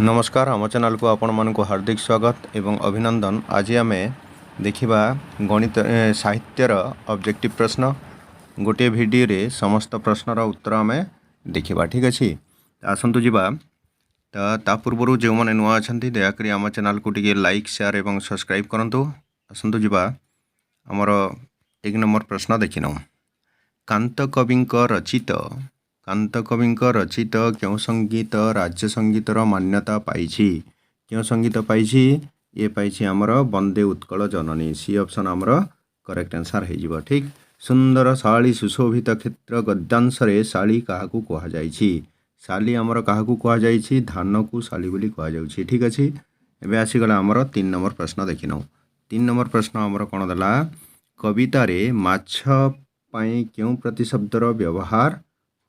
नमस्कार आम चैनल को आपण मानक हार्दिक स्वागत एवं अभिनंदन। आज आम देखा गणित साहित्यर ऑब्जेक्टिव प्रश्न गोटे वीडियो रे समस्त प्रश्नर उत्तर आम देखा। ठीक अच्छे आसतु जावा। ता पूर्व जो मैंने नुआ अच्छा दयाकोरी आम चैनल को टी लाइक शेयर एवं सब्सक्राइब करूँ। आसतु जावा आमर 1 नंबर प्रश्न देखिनौ। कांत कविंक रचित क्यों संगीत राज्य संगीतर मान्यता पाइछि? क्यों संगीत पाइछि? ये पाइछि आमर वंदे उत्कल जननी। सी ऑप्शन आमर करेक्ट आंसर हो। ठीक। सुंदर शाली सुशोभित क्षेत्र गद्यांश शाली काहाकू कहा जाइछि? शाली आमर काहाकू कहा जाइछि? धान को शाली बोली कहा जाउछि। ठीक अछि। एबे आसीगला आमर 3 नंबर प्रश्न देखिनौ। 3 नंबर प्रश्न आमर कोन दला? कविता रे माछ पई क्यों प्रतिशब्दर व्यवहार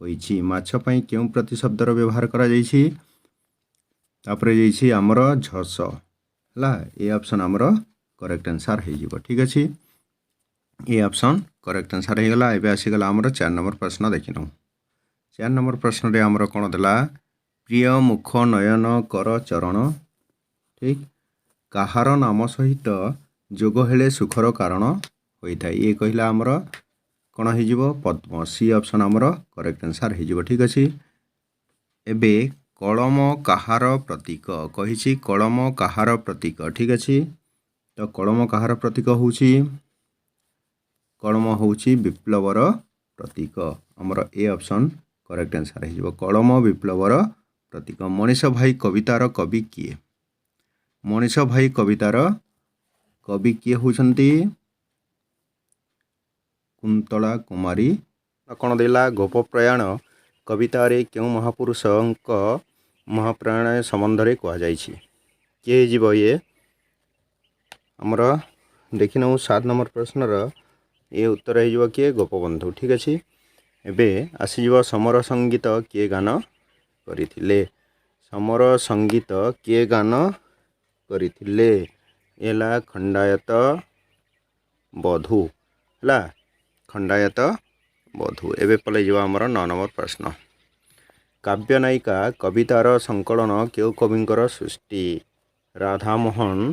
होइछि? माछ पई क्यों प्रतिशब्दर व्यवहार करा जाइछि? तापरे जाइछि आमर झस हला। ए ऑप्शन आमर करेक्ट आंसर हो जिवो। ठीक अछि। ए ऑप्शन करेक्ट आंसर हो गला। एबे आसीगला आमर 4 नंबर प्रश्न देखिनौ। 4 नंबर प्रश्न रे आमर कोन दला? प्रिय मुख नयन कर चरण। ठीक। काहार नाम सहित जोग हेले सुखर कारण होइथाय। ये कहिला आमर कौन हो पद्म। सी ऑप्शन आमर करेक्ट आंसर हो। ठीक अच्छे। एबे कलम काहार प्रतीक कही कलम काहार प्रतीक। ठीक अच्छे। तो कलम काहार प्रतीक होउछि? कलम होउछि विप्लवर प्रतीक। आमर ए ऑप्शन करेक्ट आंसर हो। कलम विप्लवर प्रतीक। मनीष भाई कवितार कवि किए? मनीष भाई कवितार कवि किए होउछंती? कुंतला कुमारी। कौन देला? गोप प्रयाण कविता रे क्यों महापुरुष महाप्रयाण संबंध रे कह जाइछि? किए जीव ये आमर देखिनौ 7 नंबर प्रश्नर ये उत्तर हो किए? गोपबंधु। ठीक अच्छे। एबे आसीजिव समर संगीत किए गान करिथिले? समर संगीत किए गान करिथिले? एला खंडायत बधू हला। खंडायत बधू। एबे पले जीवा आमर 9 नंबर प्रश्न। काव्य नायिका कवितार संकलन केउ कविंकर सृष्टि? राधामोहन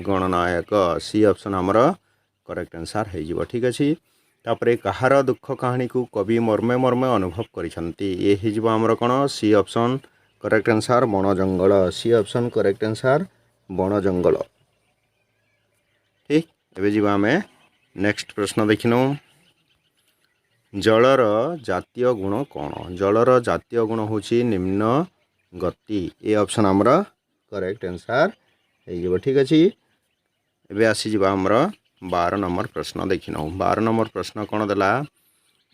गणनायक। सी ऑप्शन आमर करेक्ट आंसर हो। ठीक अच्छे। तापरे कहार दुख कहानी को कवि मर्मे मर्मे अनुभव करिसंती? ये हिजबा आमर कोन? सी ऑप्शन करेक्ट आंसर बन जंगल। सी ऑप्शन करेक्ट आंसर बन जंगल। ठीक। एबे जीवा आमे नेक्स्ट प्रश्न देखिनौ। जलर जातीय गुण कौन? जलर जातीय गुण होछि निम्न गति। ए ऑप्शन आमर करेक्ट आंसर हो। ठीक अच्छे। एबे आसी जिबा आमर 12 नंबर प्रश्न देखिनौ। 12 नंबर प्रश्न कौन देला?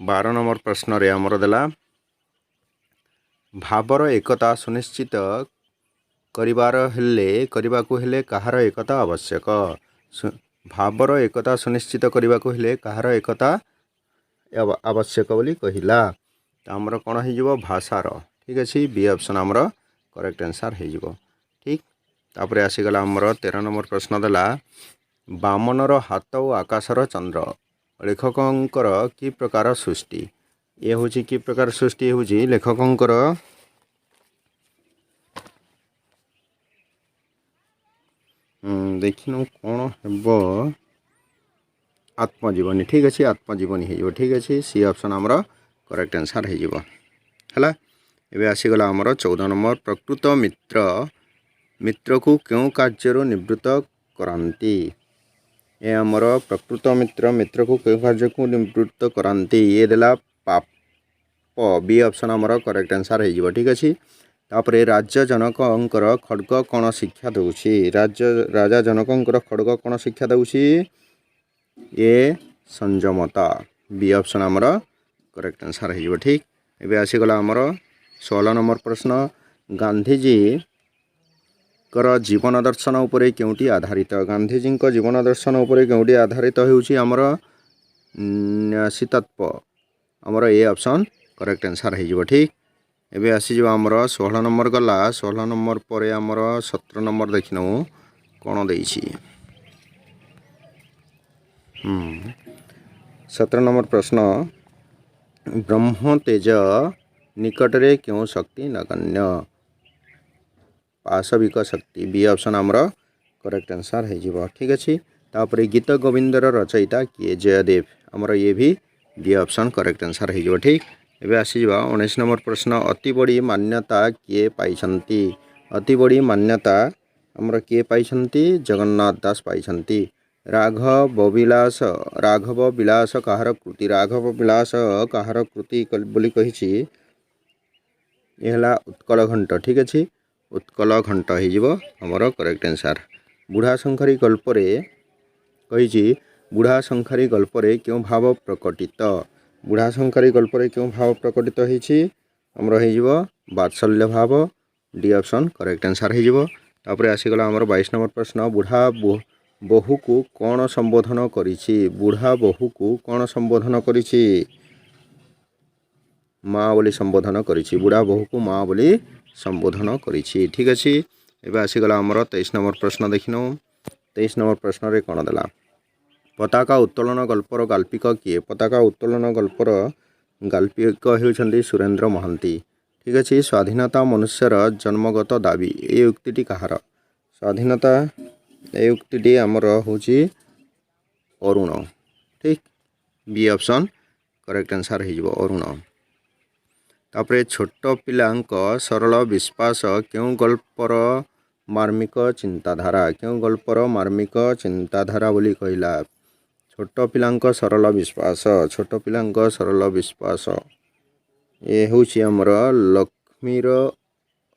12 नंबर प्रश्न रे आमर देला भावर एकता सुनिश्चित କରିବାକୁ हेले काहार एकता आवश्यक? भावर एकता सुनिश्चित କରିବାକୁ हेले काहार एकता आवश्यक बोली कहिला? आमर कौन हो? भाषार। ठीक अच्छे। बी ऑप्शन आमर करेक्ट आंसर हो। ठीक। तापरे आसीगला आमर 13 नंबर प्रश्न देला बामनर हाथ और आकाशर चंद्र लेखकंकर कि प्रकार सृष्टि? ये हूँ कि प्रकार सृष्टि हूँ लेखकंकर देखिन कौन हम आत्मजीवनी। ठीक अच्छे। आत्मजीवनी हो। ठीक अच्छे। सी ऑप्शन आमर करेक्ट आंसर हो। एबे आसीगला आमर 14 नंबर प्रकृत मित्र को क्यों कार्य निवृत्त करांती? ये आमर प्रकृत मित्र को क्यों कार्य को निवृत्त करांती? ये देला पाप। बी ऑप्शन आमर करेक्ट आंसर हो। ठीक अच्छे। तापरे राज्य जनकंकर खड्ग कौन शिक्षा दउछि? राजा जनकंकर खड्ग कौन शिक्षा दउछि? ये संयमता। बी ऑप्शन आमर करेक्ट आंसर हो। ठीक। एबे आसीगला आमर 16 नंबर प्रश्न गांधीजी कर जीवन दर्शन उपरे केउटी आधारित? गांधीजी को जीवन दर्शन उपरे केउटी आधारित होउछि आमर न्यासीतत्व। आमर ए ऑप्शन करेक्ट आंसर हो। ठीक। एबे आसी जो आमर 16 नंबर गला। 16 नंबर परे आमर 17 नंबर देखिनौ कौन देइछि? 17 नंबर प्रश्न ब्रह्म तेज निकटरे क्यों शक्ति नगण्य? पाशविक शक्ति बी ऑप्शन आमर करेक्ट आंसर हो ठीक अच्छे तापर गीत गोविंदर रचयिता किए जयदेव आमर ये भी बी ऑप्शन करेक्ट आंसर हो ठीक एवं आसीजा 19 नंबर प्रश्न अति बड़ी मान्यता किए पाइछंती अति बड़ी मान्यता आमर किए पाइछंती जगन्नाथ दास पाइछंती राघव विलास कहार कृति राघव विलास कहार कृति बोली कही यह उत्कल घंट ठीक अच्छे उत्कल घंट हो आमर करेक्ट आंसर बुढ़ा शंखरी गल्परे कही बुढ़ा शंखरी गल्परे क्यों भाव प्रकटित बुढ़ा शंखरी गल्परे क्यों भाव प्रकटित होती आमर हो वात्सल्य भाव डी ऑप्शन करेक्ट आंसर होपर आसीगला आमर 22 नंबर प्रश्न बुढ़ा बहु को कौन संबोधन करिछि बुढ़ा बहु को कौन संबोधन करिछि माँ बोली संबोधन करिछि बुढ़ा बहु को माँ बोली संबोधन करिछि ठीक अच्छे एवं आसीगला आमर 23 नंबर प्रश्न देखिन 23 नंबर प्रश्न रे कौन देला पताका उत्तोलन गल्पर गाल्पिक किए पताका उत्तोलन गल्पर गाल्पिक होउछन्ती सुरेंद्र महांती ठीक अच्छे स्वाधीनता मनुष्यर जन्मगत दाबी ये उक्ति कहार स्वाधीनता ये उक्ति आमर होची अरुण ठीक बी ऑप्शन करेक्ट आंसर हो अरुण तापर छोट पिलांक सरल विश्वास क्यों गल्पर मार्मिक चिंताधारा क्यों गल्पर मार्मिक चिंताधारा बोली कहला छोट पिलांक सरल विश्वास ये हूँ आमर लक्ष्मीर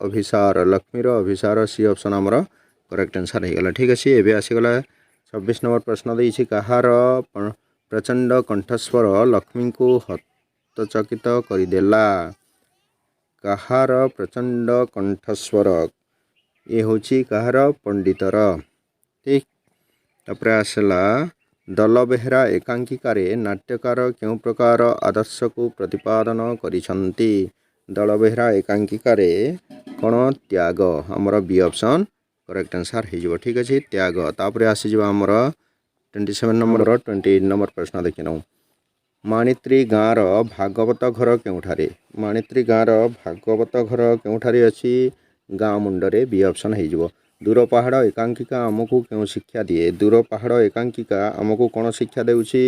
अभिसार सी ऑप्शन आमर करेक्ट आंसर होगा ठीक अच्छे एवं आसीगला 26 नंबर प्रश्न देछि कहार प्रचंड कंठस्वर लक्ष्मी को हतचकित करदेला कहार प्रचंड कंठस्वर ये हूँ कहार पंडितर ठीक तापर आसला दल बेहरा एकांकिकार नाट्यकार क्यों प्रकार आदर्श को प्रतिपादन करिसंती दल बेहरा एकांकिकार कौन त्याग आमर बी ऑप्शन करेक्ट आंसर हो ठीक अच्छे त्याग तापर आसीज आमर 27 नंबर 28 नंबर प्रश्न देखिन माणित्री गाँर भागवत घर केउठारे माणित्री गाँर भागवत घर केउठारे अच्छी गाँ मुंडरे बी ऑप्शन हो दूर पहाड़ एकांकिका आमको क्यों शिक्षा दिए दूर पहाड़ एकांकिका आमको कौन शिक्षा देउछि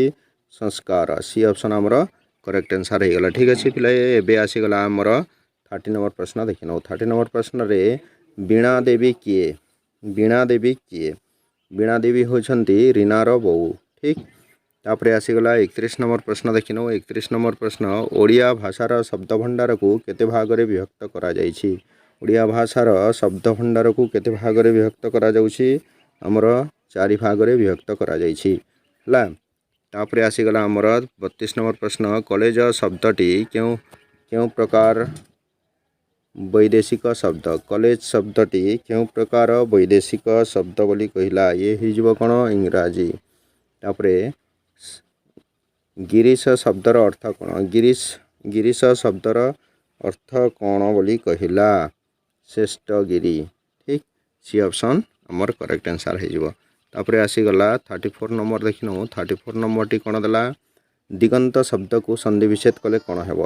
संस्कार सी ऑप्शन आमर करेक्ट आंसर होगा ठीक अच्छे पिला एबे आसीगला आमर 30 नंबर प्रश्न देखिन 30 नंबर प्रश्न रे वीणा देवी किए वीणा देवी होछंती रीनार बो ठीक तापर आसीगला 31 नंबर प्रश्न देखिन 31 नंबर प्रश्न ओडिया भाषार शब्द भंडार को केते भागरे विभक्त करा जायछि ओडिया भाषार शब्द भंडार को केते भागरे विभक्त करा जाउछि आमर 4 भागरे विभक्त करा जायछि हला तापर आसीगला आमर 32 नंबर प्रश्न कॉलेज शब्दटी क्यों प्रकार वैदेशिक शब्द कॉलेज शब्दटी क्यों प्रकार वैदेशिक शब्द बोली कहला ये हिजबो कोन इंग्राजी तापर गिरीश शब्दर अर्थ कौन गिरीश शब्दर अर्थ कौन बोली कहला श्रेष्ठ गिरी ठीक सी ऑप्शन आमर करेक्ट आंसर हो तापर आसीगला 34 नंबर देखिन 34 नंबर टी कौन देला दिगंत शब्द को संधि विच्छेद कले कौन हेबो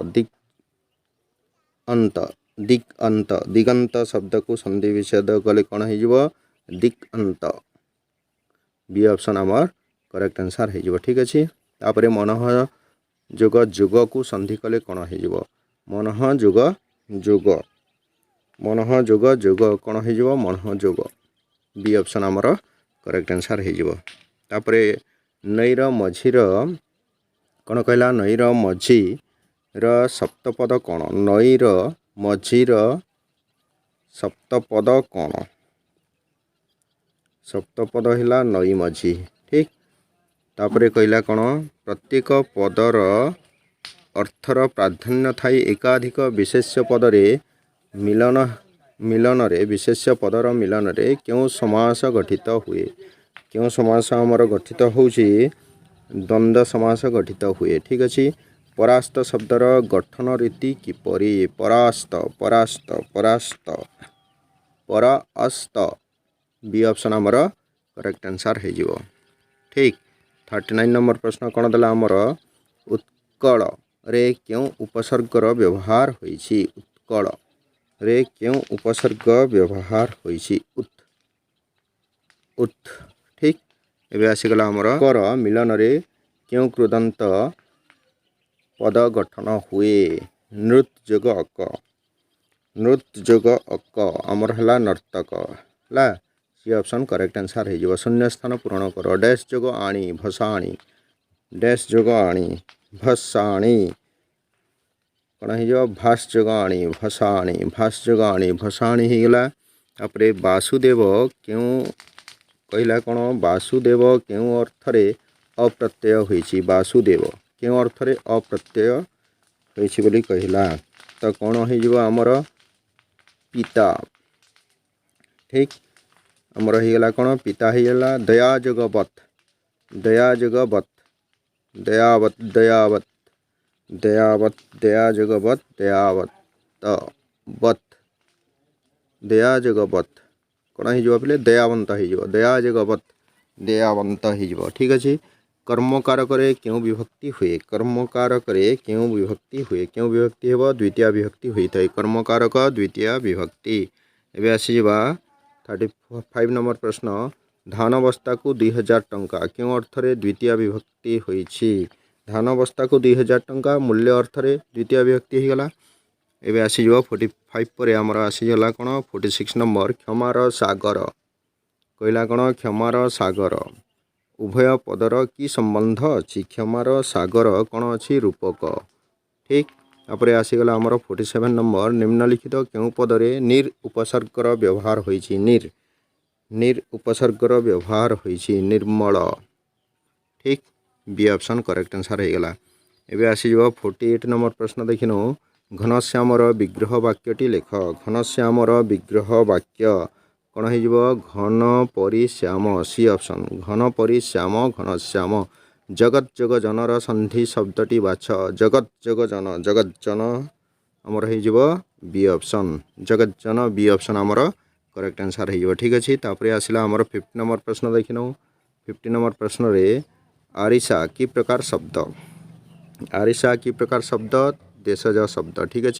दिगंत शब्द को संधि विच्छेद कले कौन हो दिगंत बी ऑप्शन आमर करेक्ट आंसर हो ठीक अच्छे तापर मनः जोग जुग को संधि कले कौन हो मनः जोग कौन हो मनः जोग बी ऑप्शन आमर करेक्ट आंसर हो तापर नईर मझीर कौन कहला नईर मझीर सप्तपद कौन नईर मझीर सप्तपद कौन सप्तपद है नई मझी ठीक तापर कहला कौन प्रत्येक पदर अर्थर प्राधान्य थाई एकाधिक विशेष्य पदरे मिलन रे विशेष्य पदर मिलन रे क्यों समास गठित हुए क्यों समास आमर गठित होउछि द्वंद्व समास गठित हुए ठीक अच्छे परास्त शब्दर गठन रीति किपरि परास्त बी ऑप्शन आमर करेक्ट आंसर हो ठीक 39 नंबर प्रश्न कौन देला आमर उत्कल रे क्यों उपसर्गर व्यवहार होइछि उत्कल रे क्यों उपसर्ग व्यवहार होइछि उत उत ठीक एबे आसीगला हमर कर मिलन रे क्यों कृदंत पद गठन हुए नृत जोग अक आमर हला नर्तक ला सी ऑप्शन करेक्ट आंसर है जीव शून्य स्थान पूरण कर डैश जोग आणी भसाणी डैश जोग आणी भसाणी कौन हो भाष जोग आणी भसाणी हो गला तापर वासुदेव क्यों कहला कौन वासुदेव क्यों अर्थरे अप्रत्यय होइछि वासुदेव क्यों अर्थरे अप्रत्यय होइछि बोली कहला तो कौन हो आमर पिता ठीक आमर हो गला कौन पिता हो गला दया जोगवत दयावत दया जोगवत दया जोगवत कौन हो पे दयावंत हो दया जोगवत दयावंत हो ठीक अच्छे कर्मकारक क्यों विभक्ति हुए कर्मकारक क्यों विभक्ति हुए क्यों विभक्ति हे द्वितीय विभक्ति होता है कर्मकारक द्वितीय विभक्ति एवं आसीजा 35 नंबर प्रश्न धान बस्ता को 2000 टंका क्यों अर्थरे द्वितीय विभक्ति होइछि धान बस्ता को 2000 टंका मूल्य अर्थरे द्वितीय विभक्ति हो गला एवं आसीजा 45 पर आमर आसीगला कौन 46 नंबर क्षमार सागर कहला कौन क्षमार सागर उभय पदर की संबंध अच्छी क्षमार सागर कौन अच्छी रूपक ठीक तापर आसीगला आमर 47 नंबर निम्नलिखित क्यों पदरे निर उपसर्गर व्यवहार होइछि निर उपसर्गर व्यवहार होइछि निर्मल ठीक बी ऑप्शन करेक्ट आंसर हो गला एबे आसीजो 48 नंबर प्रश्न देखिनो घनश्यामर विग्रह वाक्यटी लेख घनश्यामर विग्रह वाक्य कौन हो घन परिश्याम सी ऑप्शन घन परिश्याम घनश्याम जगत जोग जनर संधि शब्दटी बाछ जगत जोग जन आमर हो बी ऑप्शन जगत जन बी ऑप्शन आमर करेक्ट आंसर हो ठीक अच्छे तापर आसला आमर 50 नंबर प्रश्न देखिनो 50 नंबर प्रश्न रे आरिसा की प्रकार शब्द देशज शब्द ठीक अच्छे।